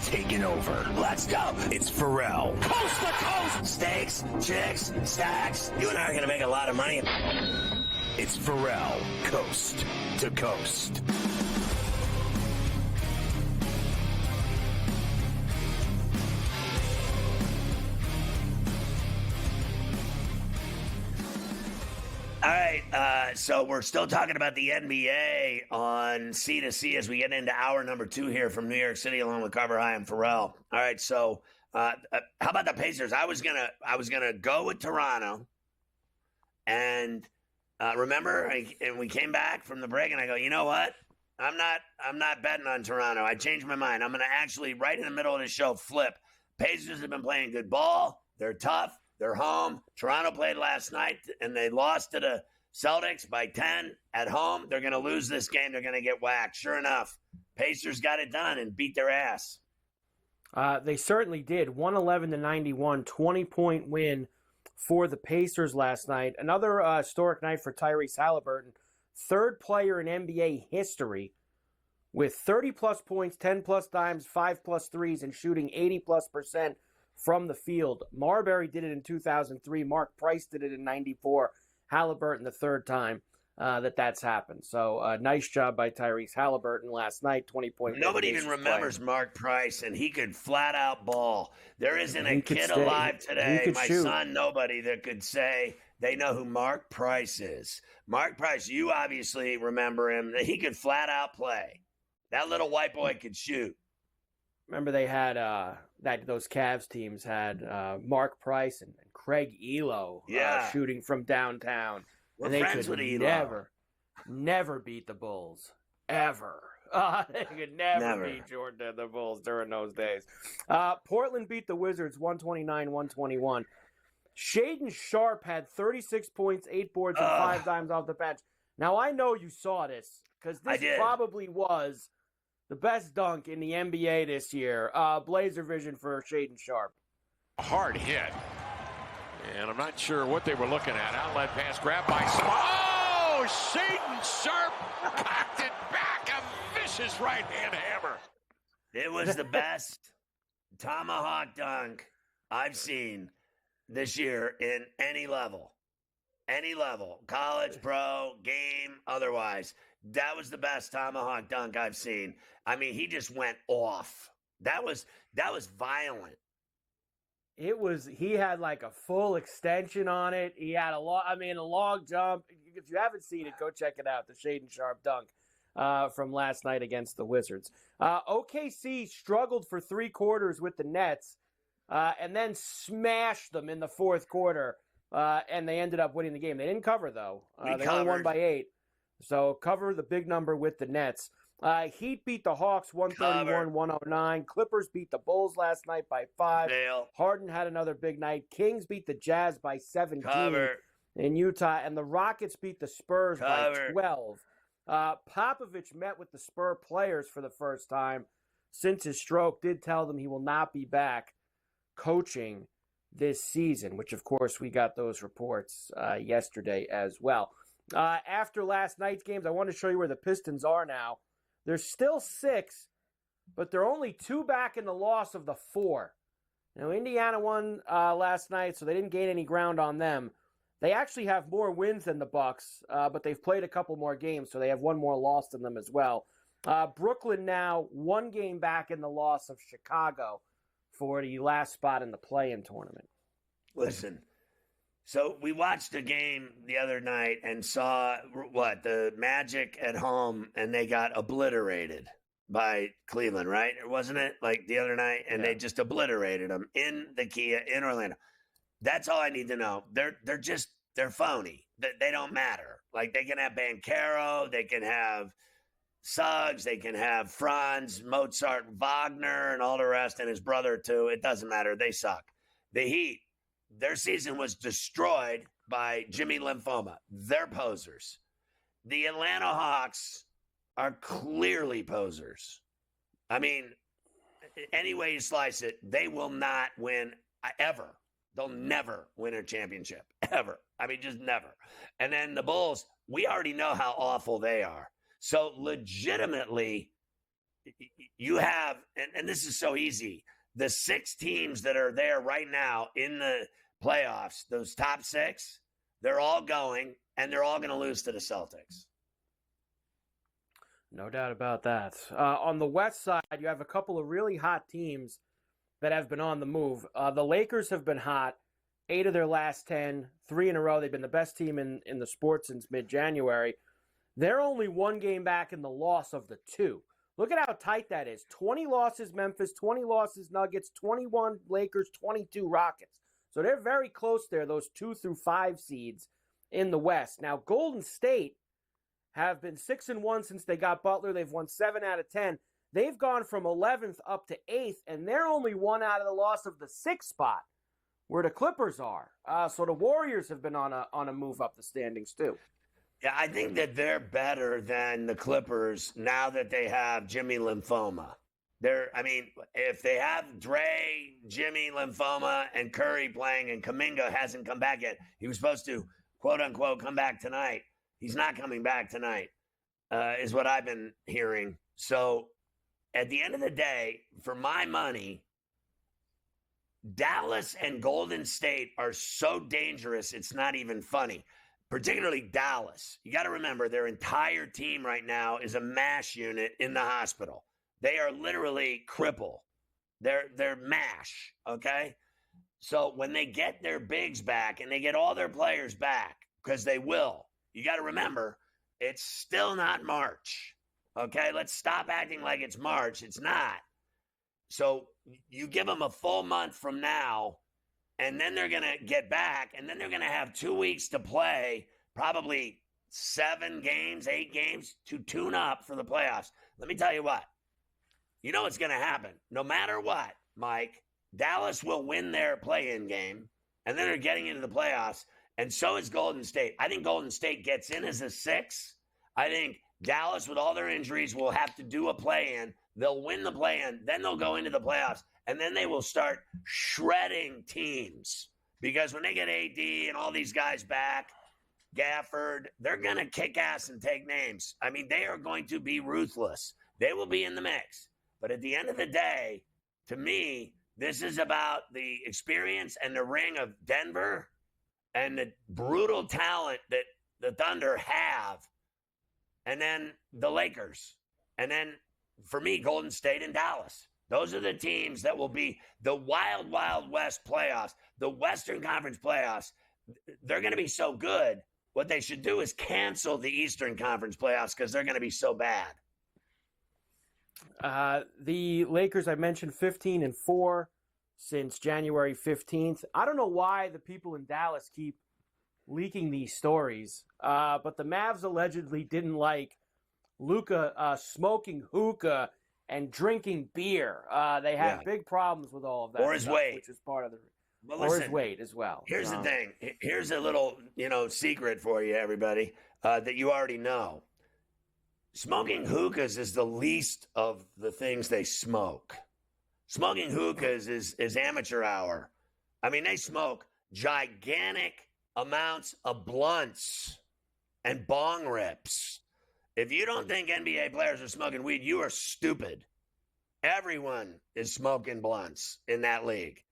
taking over. Let's go. It's Ferrall. Coast to coast. Steaks, chicks, stacks. You and I are going to make a lot of money. It's Ferrall, coast to coast. All right, so we're still talking about the NBA on C2C as we get into hour number 2 here from New York City, along with Carver High and Ferrall. All right, so how about the Pacers? I was gonna go with Toronto, and remember, and we came back from the break, and I go, you know what? I'm not betting on Toronto. I changed my mind. I'm gonna actually, right in the middle of the show, flip. Pacers have been playing good ball. They're tough. They're home. Toronto played last night, and they lost to the Celtics by 10 at home. They're going to lose this game. They're going to get whacked. Sure enough, Pacers got it done and beat their ass. They certainly did. 111-91, 20-point win for the Pacers last night. Another historic night for Tyrese Halliburton, third player in NBA history with 30-plus points, 10-plus dimes, 5-plus threes, and shooting 80-plus% from the field. Marbury did it in 2003. Mark Price did it in 94. Halliburton the third time that's happened. So nice job by Tyrese Halliburton last night, 20-point. Nobody even remembers Mark Price, and he could flat out ball. There isn't a kid alive today, my son, nobody that could say they know who Mark Price is. Mark Price, you obviously remember him. He could flat out play. That little white boy could shoot. Remember they had those Cavs teams had Mark Price and Craig Elo shooting from downtown. We're and they friends could with Elo. never beat the Bulls. Ever. They could never beat Jordan and the Bulls during those days. Portland beat the Wizards 129-121. Shaedon Sharpe had 36 points, 8 boards, and 5 dimes off the bench. Now, I know you saw this because this probably was the best dunk in the NBA this year. Blazer vision for Shaedon Sharpe. Hard hit. And I'm not sure what they were looking at. Outlet pass grabbed by Smart. Oh, Shaedon Sharpe cocked it back. A vicious right-hand hammer. It was the best tomahawk dunk I've seen this year in any level. Any level. College, pro, game, otherwise. That was the best tomahawk dunk I've seen. I mean, he just went off. That was violent. He had like a full extension on it. He had a long jump. If you haven't seen it, go check it out. The Shaedon Sharpe dunk from last night against the Wizards. OKC struggled for 3 quarters with the Nets and then smashed them in the fourth quarter. And they ended up winning the game. They didn't cover, though. They only won by 8. So cover the big number with the Nets. Heat beat the Hawks 131-109. Clippers beat the Bulls last night by 5. Fail. Harden had another big night. Kings beat the Jazz by 17 in Utah. And the Rockets beat the Spurs by 12. Popovich met with the Spur players for the first time since his stroke. Did tell them he will not be back coaching this season, which, of course, we got those reports yesterday as well. After last night's games, I want to show you where the Pistons are now. They're still 6, but they're only 2 back in the loss of the 4. Now, Indiana won last night, so they didn't gain any ground on them. They actually have more wins than the Bucks, but they've played a couple more games, so they have 1 more loss than them as well. Brooklyn now 1 game back in the loss of Chicago for the last spot in the play-in tournament. Listen, so we watched a game the other night and saw the Magic at home, and they got obliterated by Cleveland, right? Wasn't it like the other night? And they just obliterated them in the Kia in Orlando. That's all I need to know. They're phony. They don't matter. Like, they can have Banchero, they can have Suggs, they can have Franz, Mozart, Wagner, and all the rest, and his brother too. It doesn't matter. They suck. The Heat, their season was destroyed by Jimmy Lymphoma. They're posers. The Atlanta Hawks are clearly posers. I mean, any way you slice it, they will not win ever. They'll never win a championship, ever. I mean, just never. And then the Bulls, we already know how awful they are. So legitimately, you have, and this is so easy. The 6 teams that are there right now in the playoffs, those top 6, they're all going, and they're all going to lose to the Celtics. No doubt about that. On the West side, you have a couple of really hot teams that have been on the move. The Lakers have been hot. 8 of their last 10, 3 in a row. They've been the best team in the sport since mid-January. They're only 1 game back in the loss of the 2. Look at how tight that is. 20 losses Memphis, 20 losses Nuggets, 21 Lakers, 22 Rockets. So they're very close there, those 2 through 5 seeds in the West. Now, Golden State have been 6-1 since they got Butler. They've won 7 out of 10. They've gone from 11th up to 8th, and they're only 1 out of the loss of the 6th spot, where the Clippers are. So the Warriors have been on a move up the standings too. Yeah, I think that they're better than the Clippers now that they have Jimmy Lymphoma. If they have Dre, Jimmy Lymphoma, and Curry playing, and Kuminga hasn't come back yet, he was supposed to, quote unquote, come back tonight. He's not coming back tonight, is what I've been hearing. So at the end of the day, for my money, Dallas and Golden State are so dangerous, it's not even funny. Particularly Dallas. You got to remember, their entire team right now is a MASH unit in the hospital. They are literally crippled. They're MASH, okay? So when they get their bigs back and they get all their players back, because they will, you got to remember, it's still not March, okay? Let's stop acting like it's March. It's not. So you give them a full month from now, and then they're going to get back, and then they're going to have 2 weeks to play, probably 7 games, 8 games to tune up for the playoffs. Let me tell you what. You know what's going to happen. No matter what, Mike, Dallas will win their play-in game, and then they're getting into the playoffs, and so is Golden State. I think Golden State gets in as a 6. I think Dallas, with all their injuries, will have to do a play-in. They'll win the play-in, then they'll go into the playoffs. And then they will start shredding teams, because when they get AD and all these guys back, Gafford, they're going to kick ass and take names. I mean, they are going to be ruthless. They will be in the mix. But at the end of the day, to me, this is about the experience and the ring of Denver and the brutal talent that the Thunder have, and then the Lakers. And then, for me, Golden State and Dallas. Those are the teams that will be the wild, wild West playoffs, the Western Conference playoffs. They're going to be so good. What they should do is cancel the Eastern Conference playoffs, because they're going to be so bad. The Lakers, I mentioned 15-4 since January 15th. I don't know why the people in Dallas keep leaking these stories, but the Mavs allegedly didn't like Luka smoking hookah and drinking beer. They had big problems with all of that. Or his weight. Which is part of the... Well, or his weight as well. Here's the thing. Here's a little, secret for you, everybody, that you already know. Smoking hookahs is the least of the things they smoke. Smoking hookahs is amateur hour. I mean, they smoke gigantic amounts of blunts and bong rips. If you don't think NBA players are smoking weed, you are stupid. Everyone is smoking blunts in that league.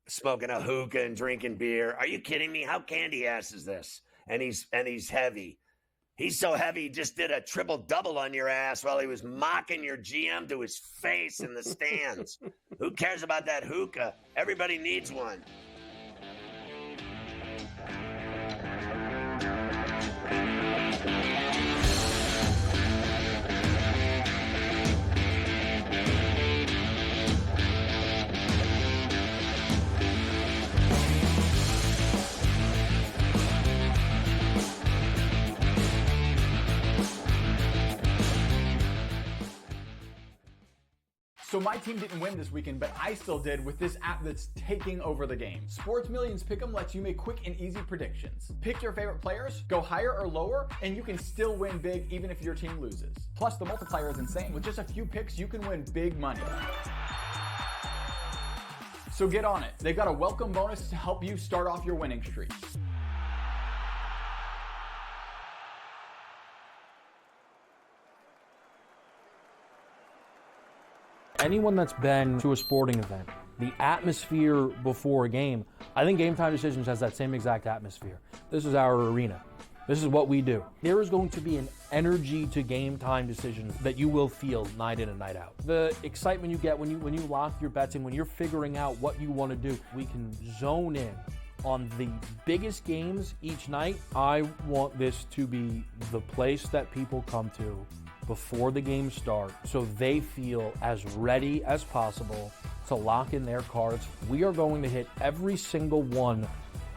Smoking a hookah and drinking beer. Are you kidding me? How candy ass is this? And he's heavy. He's so heavy, he just did a triple-double on your ass while he was mocking your GM to his face in the stands. Who cares about that hookah? Everybody needs one. So my team didn't win this weekend, but I still did with this app that's taking over the game. Sports Millions Pick'em lets you make quick and easy predictions. Pick your favorite players, go higher or lower, and you can still win big even if your team loses. Plus, the multiplier is insane. With just a few picks, you can win big money. So get on it. They've got a welcome bonus to help you start off your winning streak. anyone that's been to a sporting event, the atmosphere before a game, I think Game Time Decisions has that same exact atmosphere. This is our arena. This is what we do. There is going to be an energy to Game Time Decisions that you will feel night in and night out. The excitement you get when you lock your bets in, when you're figuring out what you want to do, we can zone in on the biggest games each night. I want this to be the place that people come to before the games start so they feel as ready as possible to lock in their cards. We are going to hit every single one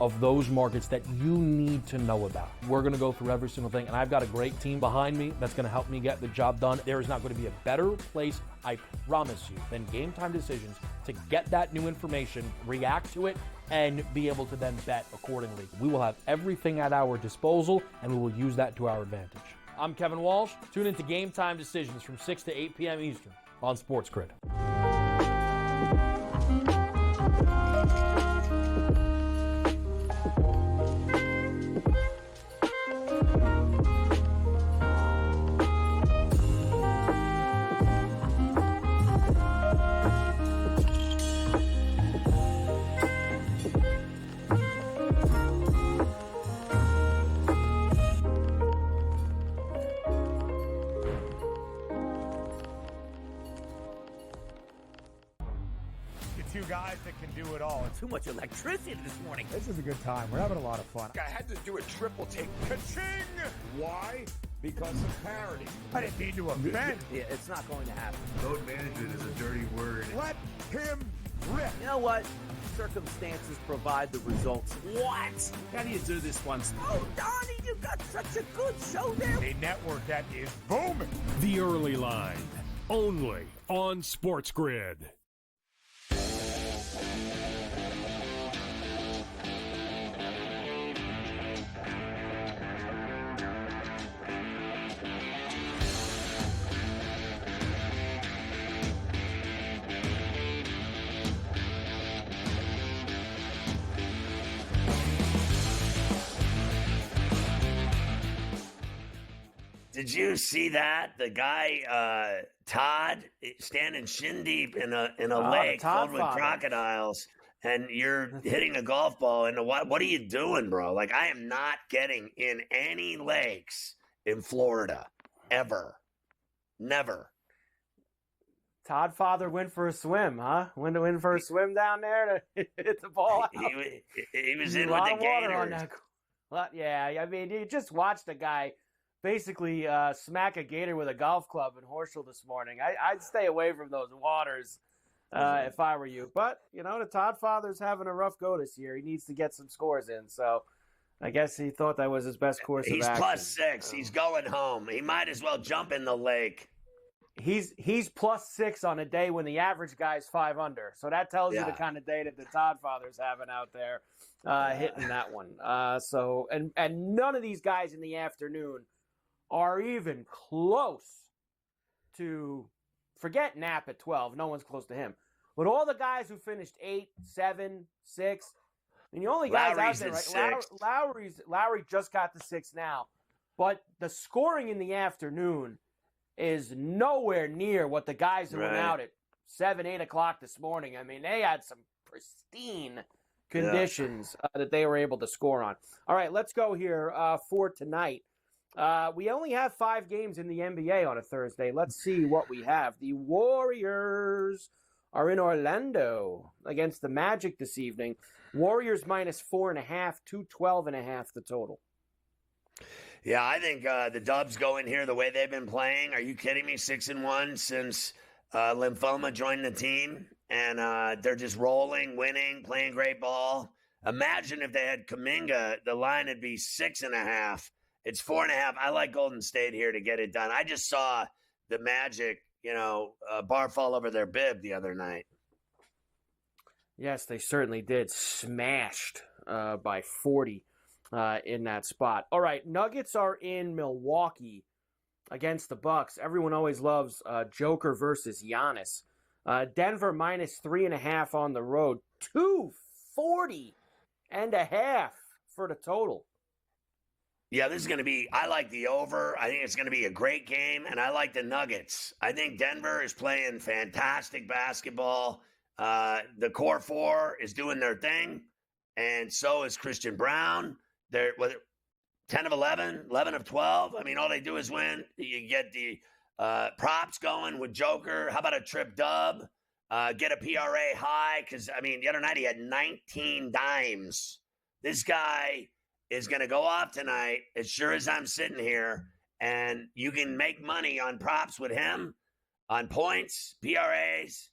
of those markets that you need to know about. We're going to go through every single thing, and I've got a great team behind me that's going to help me get the job done. There is not going to be a better place, I promise you, than Game Time Decisions to get that new information, react to it, and be able to then bet accordingly. We will have everything at our disposal, and we will use that to our advantage. I'm Kevin Walsh. Tune into Game Time Decisions from 6 to 8 p.m. Eastern on SportsGrid. Two guys that can do it all. Too much electricity this morning. This is a good time. We're having a lot of fun. I had to do a triple take. Ka-ching! Why? Because of parity. I didn't mean to offend. Yeah, it's not going to happen. Load management is a dirty word. Let him rip. You know what? Circumstances provide the results. What? How do you do this once? Oh, Donnie, you got such a good show there. A network that is booming. The Early Line, only on SportsGrid. Did you see that? The guy, Todd, standing shin deep in a lake filled with crocodiles, and you're hitting a golf ball into what? What are you doing, bro? Like, I am not getting in any lakes in Florida, ever. Never. Todd Father went for a swim, huh? Went for a swim down there to hit the ball out. He was in with the Gators. Yeah, I mean, you just watched the guy basically smack a gator with a golf club in Horschel this morning. I'd stay away from those waters if I were you. But, you know, the Todd Father's having a rough go this year. He needs to get some scores in. So I guess he thought that was his best course of action. He's +6. He's going home. He might as well jump in the lake. He's +6 on a day when the average guy's 5 under. So that tells you the kind of day that the Todd Father's having out there hitting that one. And none of these guys in the afternoon are even close to, forget Knapp at 12. No one's close to him. But all the guys who finished 8, 7, 6, I mean, the only guys Lowry's out there, right? Lowry just got the 6 now. But the scoring in the afternoon is nowhere near what the guys who went out at 7, 8 o'clock this morning. I mean, they had some pristine conditions that they were able to score on. All right, let's go here for tonight. We only have 5 games in the NBA on a Thursday. Let's see what we have. The Warriors are in Orlando against the Magic this evening. Warriors -4.5, 212.5 the total. Yeah, I think the Dubs go in here the way they've been playing. Are you kidding me? 6-1 since Lymphoma joined the team, and they're just rolling, winning, playing great ball. Imagine if they had Kuminga, the line would be 6.5. It's 4.5. I like Golden State here to get it done. I just saw the Magic, barf all over their bib the other night. Yes, they certainly did. Smashed by 40 in that spot. All right, Nuggets are in Milwaukee against the Bucks. Everyone always loves Joker versus Giannis. Denver -3.5 on the road. 240.5 for the total. Yeah, this is going to be – I like the over. I think it's going to be a great game, and I like the Nuggets. I think Denver is playing fantastic basketball. The core four is doing their thing, and so is Christian Brown. They're 10 of 11, 11 of 12. I mean, all they do is win. You get the props going with Joker. How about a trip dub? Get a PRA high because, I mean, the other night he had 19 dimes. This guy – is going to go off tonight as sure as I'm sitting here, and you can make money on props with him, on points, PRAs,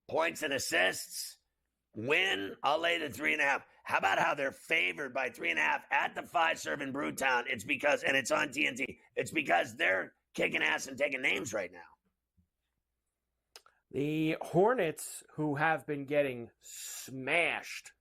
points and assists. Win, I'll lay the 3.5. How about how they're favored by 3.5 at the Fiserv in Brewtown? It's because, and it's on TNT, it's because they're kicking ass and taking names right now. The Hornets, who have been getting smashed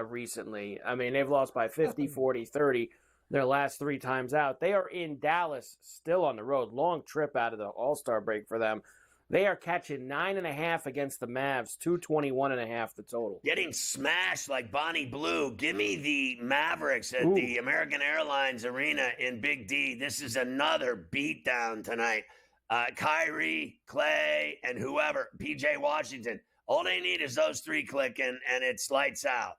recently. I mean, they've lost by 50, 40, 30 their last 3 times out. They are in Dallas, still on the road. Long trip out of the All-Star break for them. They are catching 9.5 against the Mavs, 221.5 the total. Getting smashed like Bonnie Blue. Give me the Mavericks at the American Airlines Arena in Big D. This is another beatdown tonight. Kyrie, Clay, and whoever, PJ Washington. All they need is those 3 clicking, and it's lights out.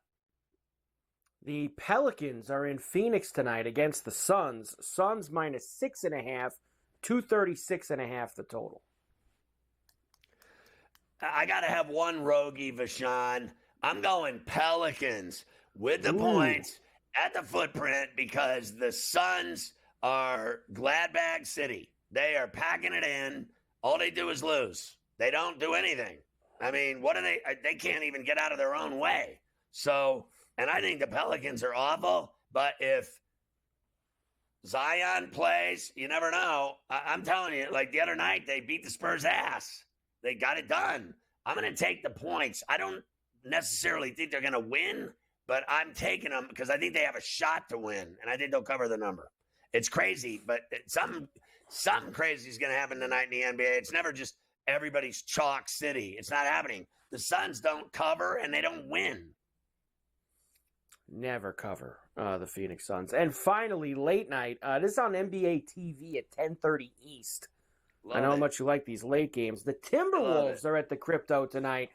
The Pelicans are in Phoenix tonight against the Suns. Suns minus 6.5, 236.5 the total. I got to have one rogie, Vashon. I'm going Pelicans with the points at the footprint because the Suns are Gladbag City. They are packing it in. All they do is lose. They don't do anything. I mean, what are they? They can't even get out of their own way. So, and I think the Pelicans are awful. But if Zion plays, you never know. I'm telling you, like the other night, they beat the Spurs' ass. They got it done. I'm going to take the points. I don't necessarily think they're going to win, but I'm taking them because I think they have a shot to win, and I think they'll cover the number. It's crazy, but something crazy is going to happen tonight in the NBA. It's never just everybody's chalk city. It's not happening. The Suns don't cover, and they don't win. Never cover the Phoenix Suns. And finally, late night. This is on NBA TV at 10:30 East. I know how much you like these late games. The Timberwolves are at the Crypto tonight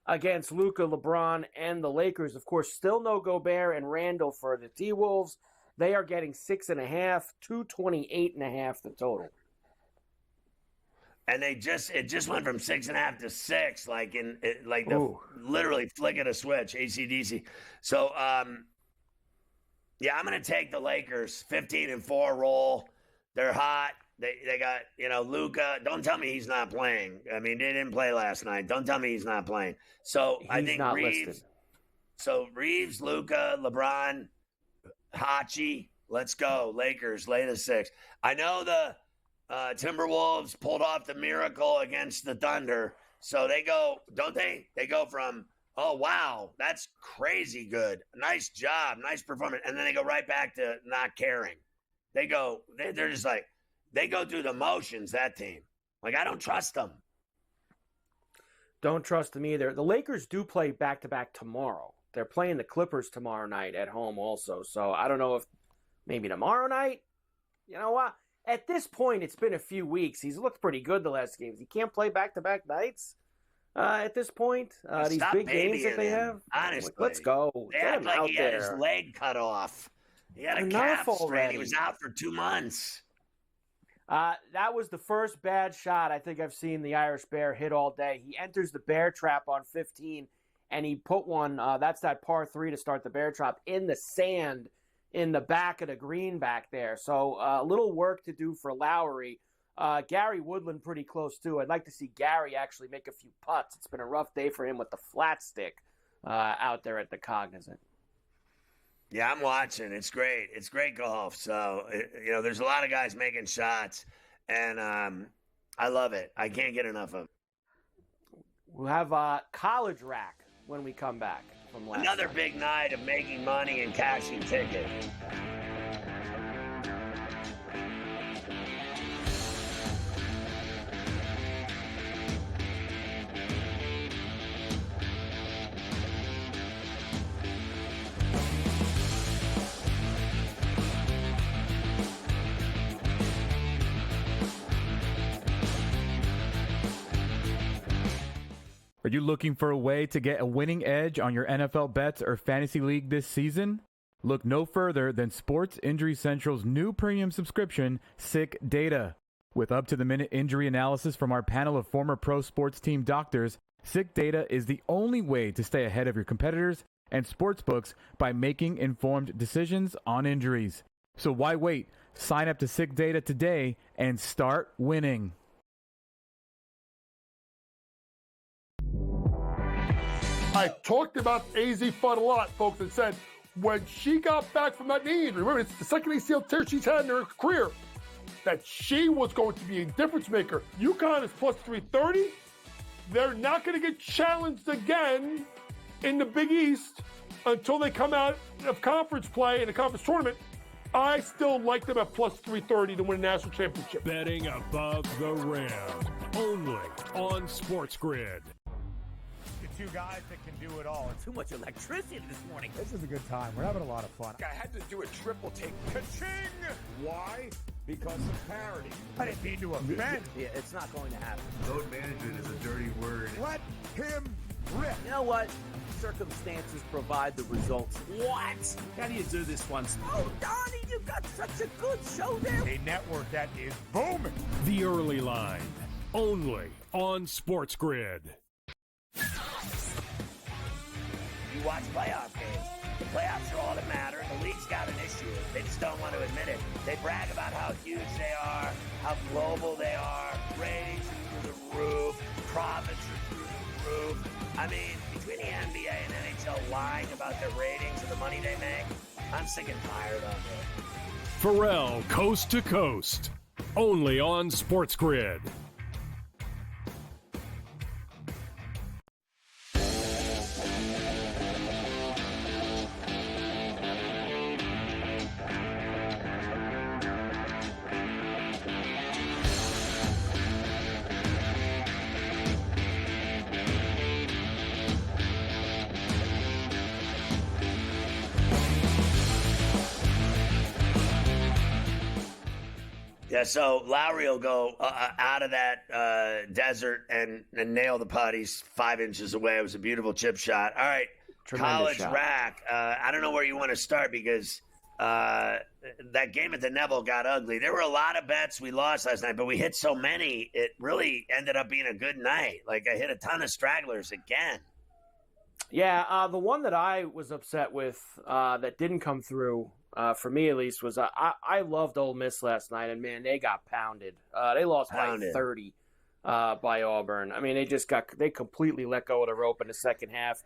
against Luka, LeBron, and the Lakers. Of course, still no Gobert and Randall for the T-Wolves. They are getting 6.5, 228.5 the total. And it just went from 6.5 to 6, literally flick of a switch, AC/DC. So, yeah, I'm going to take the Lakers, 15-4 roll. They're hot. They got, Luka. Don't tell me he's not playing. I mean, they didn't play last night. Don't tell me he's not playing. So I think Reeves. Listed. So Reeves, Luka, LeBron, Hachi. Let's go. Lakers, lay the 6. I know the Timberwolves pulled off the miracle against the Thunder. So they go, don't they? They go from, oh, wow, that's crazy good. Nice job. Nice performance. And then they go right back to not caring. They're just like, they go through the motions, that team. Like, I don't trust them. Don't trust them either. The Lakers do play back-to-back tomorrow. They're playing the Clippers tomorrow night at home also. So I don't know if maybe tomorrow night. You know what? At this point, it's been a few weeks. He's looked pretty good the last games. He can't play back-to-back nights at this point. These big games that they have. Honestly. Let's go. They act like he had his leg cut off. He had a calf strain. He was out for 2 months. That was the first bad shot I think I've seen the Irish Bear hit all day. He enters the bear trap on 15, and he put one, that's that par 3 to start the bear trap, in the sand in the back of the green back there. So a little work to do for Lowry. Gary Woodland pretty close too. I'd like to see Gary actually make a few putts. It's been a rough day for him with the flat stick out there at the Cognizant. Yeah, I'm watching. It's great. It's great golf. So, there's a lot of guys making shots, and I love it. I can't get enough of it. We'll have College Rack when we come back from last Another night. big night of making money and cashing tickets. Are you looking for a way to get a winning edge on your NFL bets or fantasy league this season? Look no further than Sports Injury Central's new premium subscription, Sick Data. With up-to-the-minute injury analysis from our panel of former pro sports team doctors, Sick Data is the only way to stay ahead of your competitors and sportsbooks by making informed decisions on injuries. So why wait? Sign up to Sick Data today and start winning. I talked about AZ Fudd a lot, folks, and said when she got back from that knee injury, remember, it's the second ACL tear she's had in her career, that she was going to be a difference maker. UConn is plus 330. They're not going to get challenged again in the Big East until they come out of conference play in the conference tournament. I still like them at plus 330 to win a national championship. Betting above the rim. Only on SportsGrid. Two guys that can do it all. Too much electricity this morning. This is a good time. We're having a lot of fun. I had to do a triple take. Ka-ching! Why? Because of parity. I didn't mean to offend. Yeah, it's not going to happen. Load management is a dirty word. Let him rip. You know what? Circumstances provide the results. What? How do you do this one? Oh, Donnie, you got such a good show there. A network that is booming. The Early Line. Only on SportsGrid. You watch playoff games. The playoffs are all that matter. The league's got an issue. They just don't want to admit it. They brag about how huge they are, how global they are. Ratings are through the roof. Profits are through the roof. I mean, between the NBA and NHL lying about their ratings and the money they make, I'm sick and tired of it. Ferrall, coast to coast. Only on SportsGrid. Yeah, so Lowry will go out of that desert and nail the putt. He's 5 inches away. It was a beautiful chip shot. All right, Tremendous college shot. rack. I don't know where you want to start because that game at the Neville got ugly. There were a lot of bets we lost last night, but we hit so many, it really ended up being a good night. Like, I hit a ton of stragglers again. Yeah, the one that I was upset with that didn't come through, for me at least, was I loved Ole Miss last night, and, man, they got pounded. They lost by 30 by Auburn. I mean, they completely let go of the rope in the second half.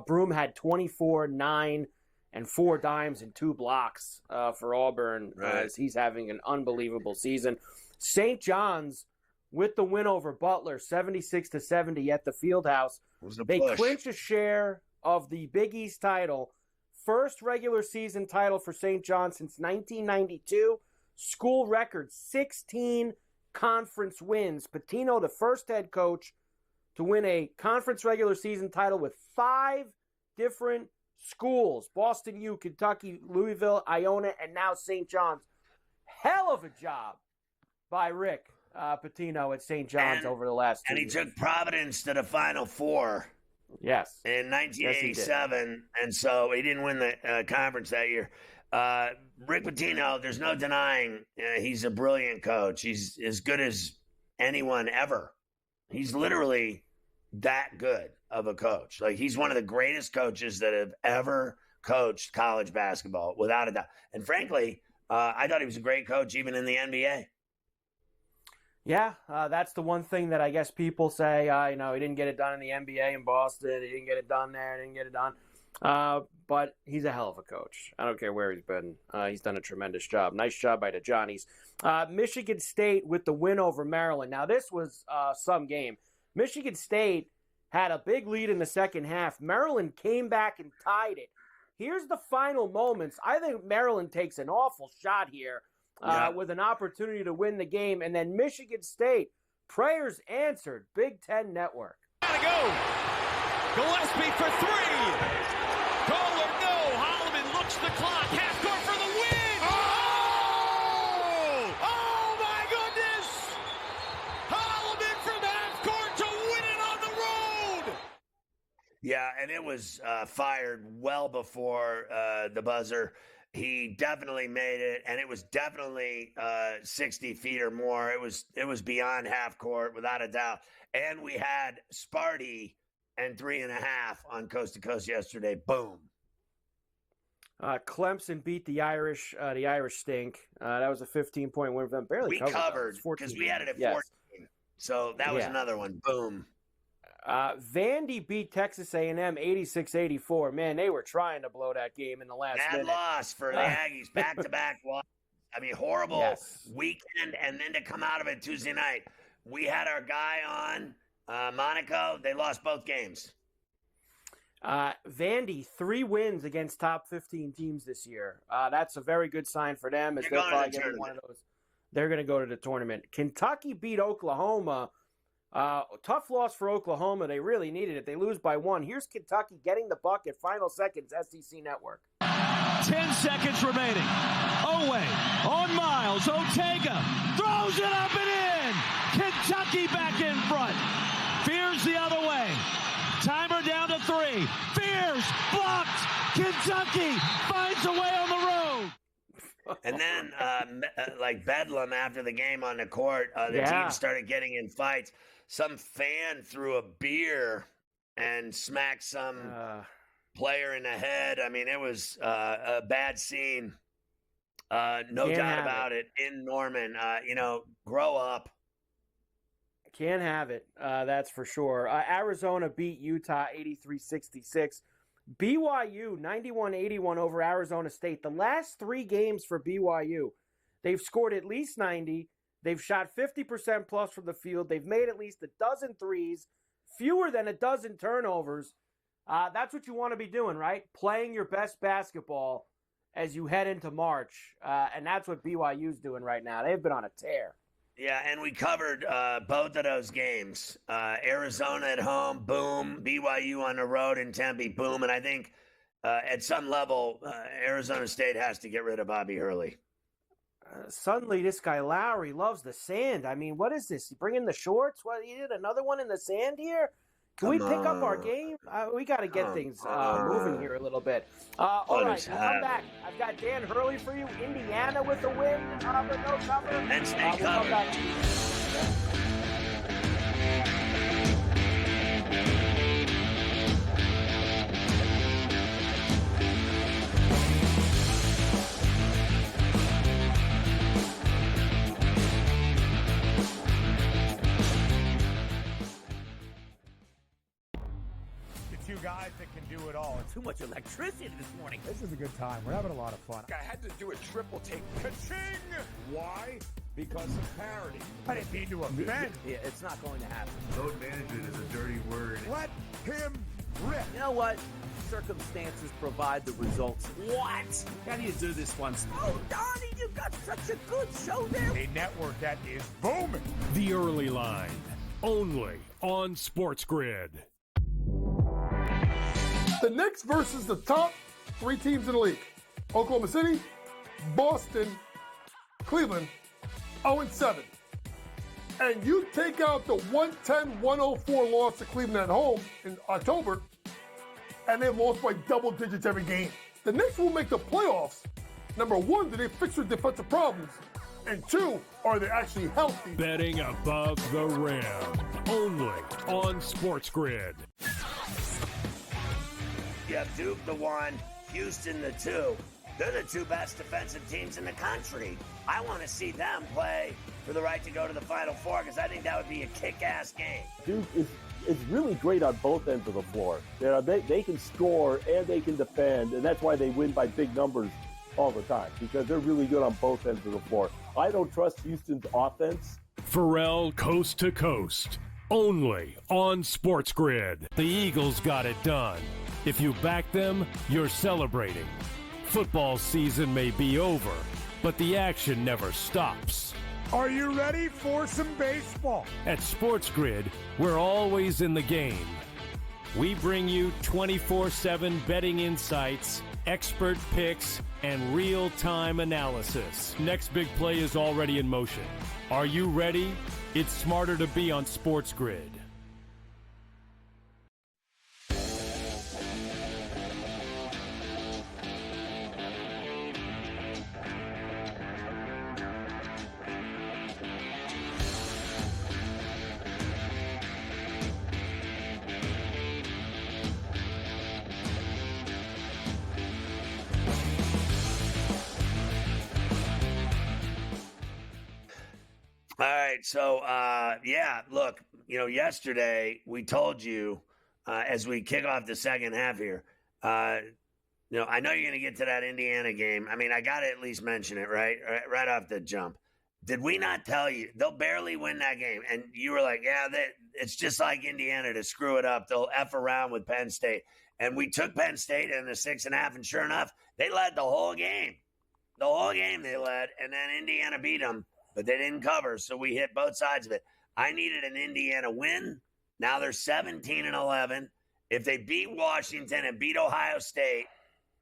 Broom had 24, 9, and 4 dimes and 2 blocks for Auburn, as he's having an unbelievable season. St. John's, with the win over Butler, 76-70 at the Fieldhouse, they clinched a share of the Big East title. First regular season title for St. John since 1992. School record, 16 conference wins. Pitino, the first head coach to win a conference regular season title with 5 different schools. Boston U, Kentucky, Louisville, Iona, and now St. John's. Hell of a job by Rick Pitino at St. John's over the last 2 years. And he took Providence to the Final Four. Yes. In 1987, and so he didn't win the conference that year. Rick Pitino, there's no denying he's a brilliant coach. He's as good as anyone ever. He's literally that good of a coach. Like, he's one of the greatest coaches that have ever coached college basketball, without a doubt. And frankly, I thought he was a great coach even in the NBA. Yeah, that's the one thing that I guess people say, he didn't get it done in the NBA in Boston. He didn't get it done there. He didn't get it done. But he's a hell of a coach. I don't care where he's been. He's done a tremendous job. Nice job by the Johnnies. Michigan State with the win over Maryland. Now, this was some game. Michigan State had a big lead in the second half. Maryland came back and tied it. Here's the final moments. I think Maryland takes an awful shot here. With an opportunity to win the game. And then Michigan State, prayers answered. Big Ten Network. Gotta go. Gillespie for 3. Goal or no. Holloman looks the clock. Half court for the win. Oh! Oh, my goodness. Holloman from half court to win it on the road. Yeah, and it was fired well before the buzzer. He definitely made it, and it was definitely 60 feet or more. It was beyond half court, without a doubt. And we had Sparty and 3.5 on Coast to Coast yesterday. Boom. Clemson beat the Irish. The Irish stink. That was a 15-point win for them. Barely covered because we had it at 14. So that was another one. Boom. Vandy beat Texas A&M 86-84. Man, they were trying to blow that game in the last minute. Bad loss for the Aggies. Back-to-back loss. I mean, horrible weekend, and then to come out of it Tuesday night. We had our guy on, Monaco. They lost both games. Vandy, 3 wins against top 15 teams this year. That's a very good sign for them. As they're probably getting one of those. They're going to go to the tournament. Kentucky beat Oklahoma. Tough loss for Oklahoma. They really needed it. They lose by 1. Here's Kentucky getting the bucket. Final seconds, SEC Network. 10 seconds remaining. Owe on Miles. Ortega throws it up and in. Kentucky back in front. Fears the other way. Timer down to 3. Fears blocked. Kentucky finds a way on the road. And then, like Bedlam after the game on the court, the team started getting in fights. Some fan threw a beer and smacked some player in the head. I mean, it was a bad scene. No doubt about it. In Norman, grow up. Can't have it. That's for sure. Arizona beat Utah 83-66. BYU 91-81 over Arizona State. The last 3 games for BYU, they've scored at least 90. They've shot 50% plus from the field. They've made at least 12 threes, fewer than 12 turnovers. That's what you want to be doing, right? Playing your best basketball as you head into March. And that's what BYU's doing right now. They've been on a tear. Yeah, and we covered both of those games. Arizona at home, boom. BYU on the road in Tempe, boom. And I think at some level, Arizona State has to get rid of Bobby Hurley. Suddenly, this guy Lowry loves the sand. I mean, what is this? You bring in the shorts? What, you did another one in the sand here? Can we pick up our game? We got to get things moving here a little bit. All right, we'll come back. I've got Dan Hurley for you. Indiana with the win, but no cover. And stay covered. Guys that can do it all. Too much electricity this morning. This is a good time. We're having a lot of fun. I had to do a triple take. Ka-ching! Why? Because of parity. I didn't mean to offend. Yeah, it's not going to happen. Load management is a dirty word. Let him rip. You know what? Circumstances provide the results. What? How do you do this one? Oh, Donnie, you got such a good show there. A network that is booming. The Early Line, only on SportsGrid. The Knicks versus the top 3 teams in the league. Oklahoma City, Boston, Cleveland, 0-7. And you take out the 110-104 loss to Cleveland at home in October, and they've lost by double digits every game. The Knicks will make the playoffs. Number 1, do they fix their defensive problems? And 2, are they actually healthy? Betting above the rim, only on SportsGrid. You have Duke the 1, Houston the 2. They're the 2 best defensive teams in the country. I want to see them play for the right to go to the Final Four because I think that would be a kick-ass game. Duke is really great on both ends of the floor. They can score and they can defend, and that's why they win by big numbers all the time because they're really good on both ends of the floor. I don't trust Houston's offense. Ferrall coast to coast, only on SportsGrid. The Eagles got it done. If you back them, you're celebrating. Football season may be over, but the action never stops. Are you ready for some baseball? At SportsGrid, we're always in the game. We bring you 24/7 betting insights, expert picks, and real-time analysis. Next big play is already in motion. Are you ready? It's smarter to be on SportsGrid. right. So, look, yesterday we told you as we kick off the second half here, I know you're going to get to that Indiana game. I mean, I got to at least mention it, right off the jump. Did we not tell you they'll barely win that game? And you were like, yeah, it's just like Indiana to screw it up. They'll F around with Penn State. And we took Penn State in the 6.5, and sure enough, they led the whole game. The whole game they led, and then Indiana beat them, but they didn't cover, so we hit both sides of it. I needed an Indiana win. Now they're 17-11. If they beat Washington and beat Ohio State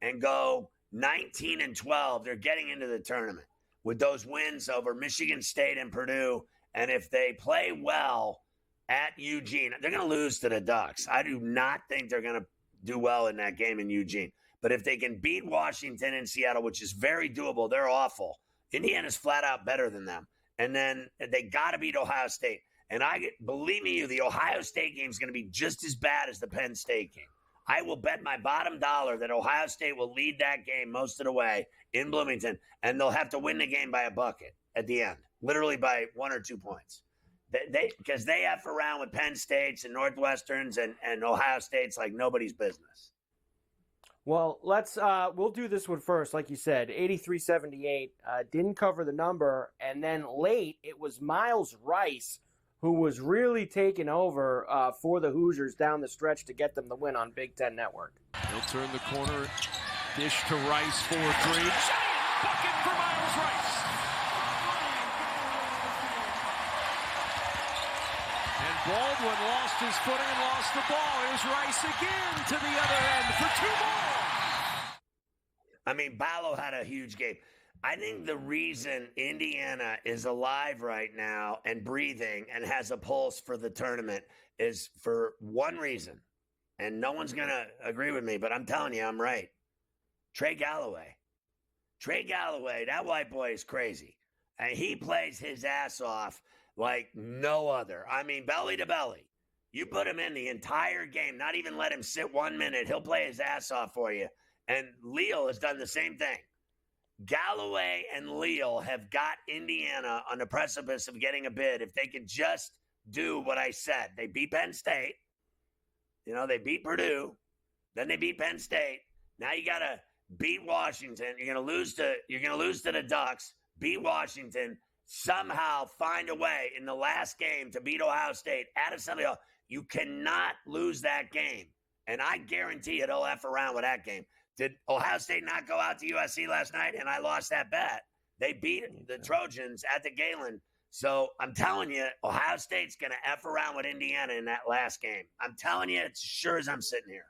and go 19-12, they're getting into the tournament with those wins over Michigan State and Purdue. And if they play well at Eugene, they're going to lose to the Ducks. I do not think they're going to do well in that game in Eugene. But if they can beat Washington and Seattle, which is very doable, they're awful. Indiana's flat out better than them. And then they got to beat Ohio State. And believe me, the Ohio State game is going to be just as bad as the Penn State game. I will bet my bottom dollar that Ohio State will lead that game most of the way in Bloomington, and they'll have to win the game by a bucket at the end, literally by 1 or 2 points. Because they F around with Penn States and Northwesterns and Ohio States like nobody's business. Well, we'll do this one first. Like you said, 83-78, didn't cover the number. And then late, it was Miles Rice who was really taking over for the Hoosiers down the stretch to get them the win on Big Ten Network. He'll turn the corner, dish to Rice for 3. Bucket for Miles Rice. And Baldwin lost his footing and lost the ball. Here's Rice again to the other end for 2 more. I mean, Ballo had a huge game. I think the reason Indiana is alive right now and breathing and has a pulse for the tournament is for one reason. And no one's going to agree with me, but I'm telling you, I'm right. Trey Galloway. Trey Galloway, that white boy is crazy. And he plays his ass off like no other. I mean, belly to belly. You put him in the entire game, not even let him sit 1 minute. He'll play his ass off for you. And Leal has done the same thing. Galloway and Leal have got Indiana on the precipice of getting a bid. If they could just do what I said, they beat Penn State. They beat Purdue. Then they beat Penn State. Now you got to beat Washington. You're going to lose to the Ducks. Beat Washington. Somehow find a way in the last game to beat Ohio State at Assembly Hall. You cannot lose that game. And I guarantee you they'll F around with that game. Did Ohio State not go out to USC last night? And I lost that bet. They beat the Trojans at the Galen. So I'm telling you, Ohio State's going to F around with Indiana in that last game. I'm telling you, it's sure as I'm sitting here.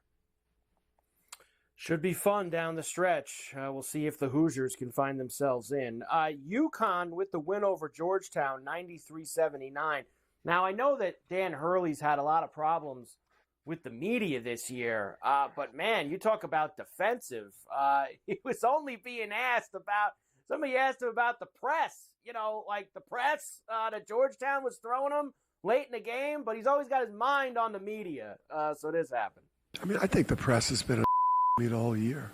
Should be fun down the stretch. We'll see if the Hoosiers can find themselves in. UConn with the win over Georgetown, 93-79. Now, I know that Dan Hurley's had a lot of problems with the media this year. But, man, you talk about defensive. He was only being asked about – somebody asked him about the press. Like the press that Georgetown was throwing him late in the game. But he's always got his mind on the media. So this happened. I mean, I think the press has been a the whole year.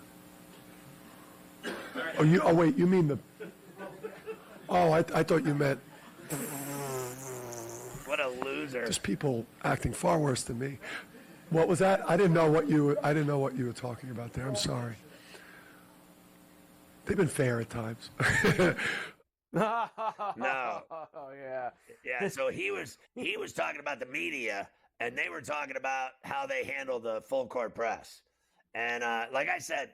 Oh, wait, you mean the – oh, I thought you meant – What a loser. Just people acting far worse than me. What was that? I didn't know what you were talking about there. I'm sorry. They've been fair at times. No. Oh, yeah. Yeah, so he was talking about the media, and they were talking about how they handle the full court press. And like I said,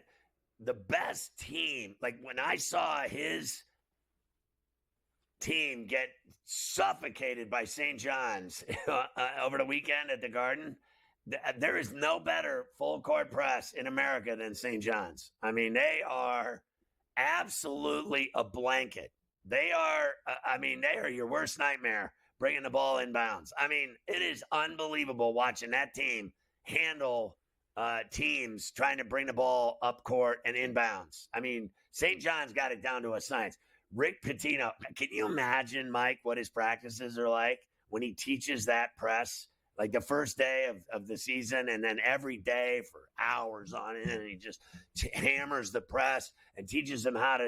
the best team, like when I saw his team get suffocated by St. John's over the weekend at the Garden, there is no better full court press in America than St. John's. I mean, they are absolutely a blanket. They are your worst nightmare bringing the ball inbounds. I mean, it is unbelievable watching that team handle teams trying to bring the ball up court and inbounds. I mean, St. John's got it down to a science. Rick Pitino, can you imagine, Mike, what his practices are like when he teaches that press? Like the first day of the season, and then every day for hours on end, and he just hammers the press and teaches them how